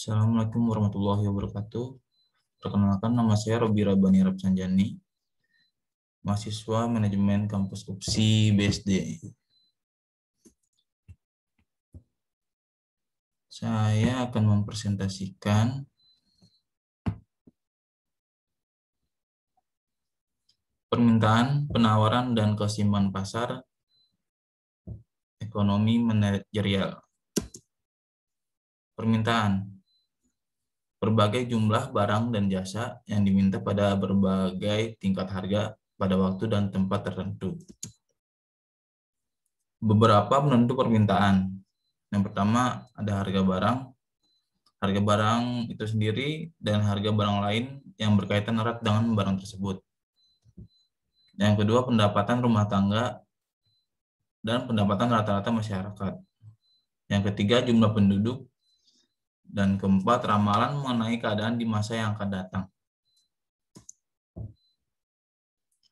Assalamualaikum warahmatullahi wabarakatuh. Perkenalkan, nama saya Robi Rabani Rapsanjani, mahasiswa manajemen kampus UPSI BSD. Saya akan mempresentasikan permintaan, penawaran, dan keseimbangan pasar ekonomi manajerial. Permintaan: berbagai jumlah barang dan jasa yang diminta pada berbagai tingkat harga pada waktu dan tempat tertentu. Beberapa penentu permintaan. Yang pertama ada harga barang. Harga barang itu sendiri dan harga barang lain yang berkaitan erat dengan barang tersebut. Yang kedua, pendapatan rumah tangga dan pendapatan rata-rata masyarakat. Yang ketiga, jumlah penduduk. Dan keempat, ramalan mengenai keadaan di masa yang akan datang.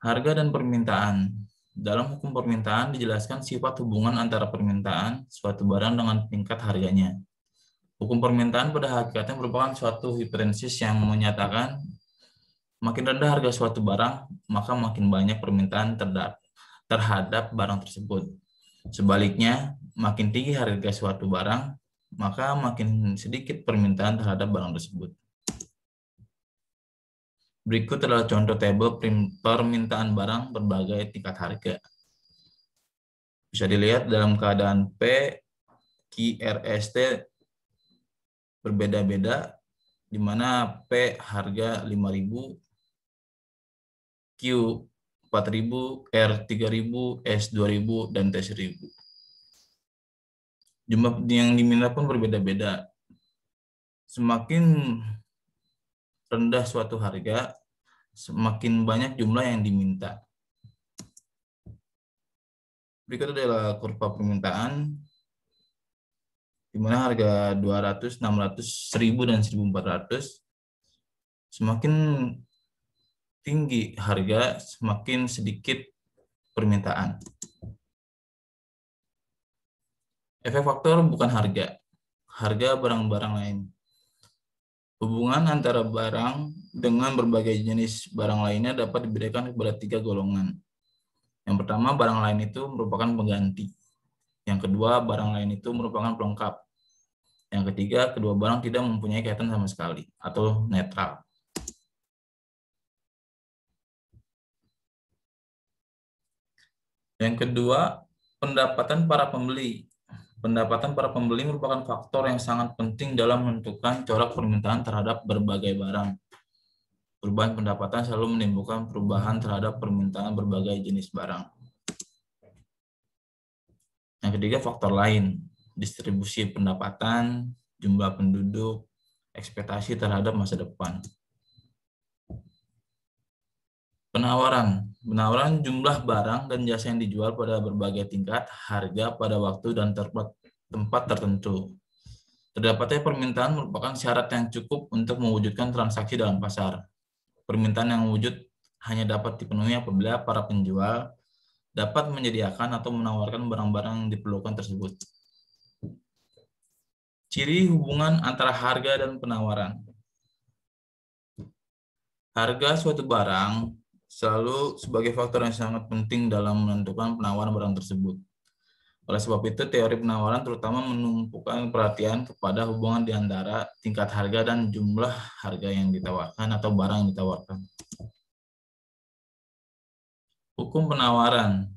Harga dan permintaan. Dalam hukum permintaan dijelaskan sifat hubungan antara permintaan suatu barang dengan tingkat harganya. Hukum permintaan pada hakikatnya merupakan suatu hipotesis yang menyatakan makin rendah harga suatu barang, maka makin banyak permintaan terhadap barang tersebut. Sebaliknya, makin tinggi harga suatu barang, maka makin sedikit permintaan terhadap barang tersebut. Berikut adalah contoh tabel permintaan barang berbagai tingkat harga. Bisa dilihat dalam keadaan P, Q, R, S, T berbeda-beda, di mana P harga 5.000, Q 4.000, R 3.000, S 2.000, dan T 1.000. Jumlah yang diminta pun berbeda-beda. Semakin rendah suatu harga, semakin banyak jumlah yang diminta. Berikut adalah kurva permintaan, di mana harga 200, 600, 1.000, dan 1.400. Semakin tinggi harga, semakin sedikit permintaan. Efek faktor bukan harga barang-barang lain. Hubungan antara barang dengan berbagai jenis barang lainnya dapat dibedakan kepada 3 golongan. Yang pertama, barang lain itu merupakan pengganti. Yang kedua, barang lain itu merupakan pelengkap. Yang ketiga, kedua barang tidak mempunyai kaitan sama sekali atau netral. Yang kedua, pendapatan para pembeli. Pendapatan para pembeli merupakan faktor yang sangat penting dalam menentukan corak permintaan terhadap berbagai barang. Perubahan pendapatan selalu menimbulkan perubahan terhadap permintaan berbagai jenis barang. Yang ketiga, faktor lain, distribusi pendapatan, jumlah penduduk, ekspektasi terhadap masa depan. Penawaran jumlah barang dan jasa yang dijual pada berbagai tingkat harga pada waktu dan tempat tertentu. Terdapatnya permintaan merupakan syarat yang cukup untuk mewujudkan transaksi dalam pasar. Permintaan yang wujud hanya dapat dipenuhi apabila para penjual dapat menyediakan atau menawarkan barang-barang yang diperlukan tersebut. Ciri hubungan antara harga dan penawaran. Harga suatu barang selalu sebagai faktor yang sangat penting dalam menentukan penawaran barang tersebut. Oleh sebab itu, teori penawaran terutama menumpukan perhatian kepada hubungan di antara tingkat harga dan jumlah harga yang ditawarkan atau barang yang ditawarkan. Hukum penawaran.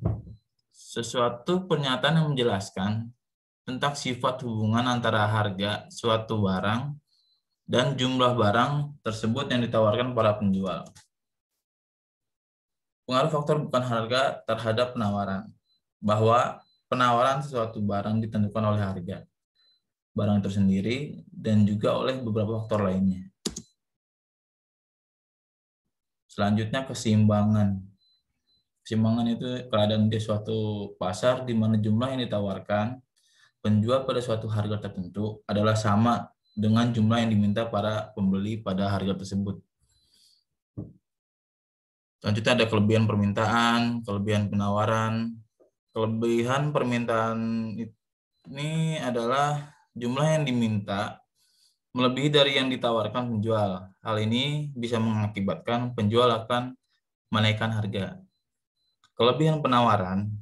Sesuatu pernyataan yang menjelaskan tentang sifat hubungan antara harga suatu barang dan jumlah barang tersebut yang ditawarkan para penjual. Pengaruh faktor bukan harga terhadap penawaran, bahwa penawaran sesuatu barang ditentukan oleh harga barang itu sendiri dan juga oleh beberapa faktor lainnya. Selanjutnya, keseimbangan. Keseimbangan itu keadaan di suatu pasar di mana jumlah yang ditawarkan penjual pada suatu harga tertentu adalah sama dengan jumlah yang diminta para pembeli pada harga tersebut. Selanjutnya ada kelebihan permintaan, kelebihan penawaran. Kelebihan permintaan ini adalah jumlah yang diminta melebihi dari yang ditawarkan penjual. Hal ini bisa mengakibatkan penjual akan menaikkan harga. Kelebihan penawaran,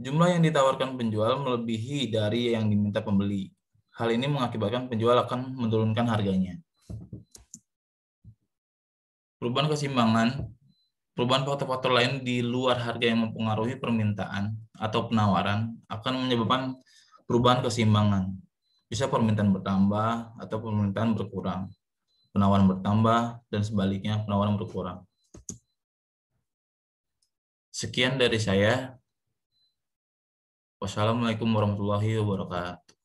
jumlah yang ditawarkan penjual melebihi dari yang diminta pembeli. Hal ini mengakibatkan penjual akan menurunkan harganya. Perubahan keseimbangan, perubahan faktor-faktor lain di luar harga yang mempengaruhi permintaan atau penawaran akan menyebabkan perubahan keseimbangan. Bisa permintaan bertambah atau permintaan berkurang, penawaran bertambah, dan sebaliknya penawaran berkurang. Sekian dari saya. Wassalamualaikum warahmatullahi wabarakatuh.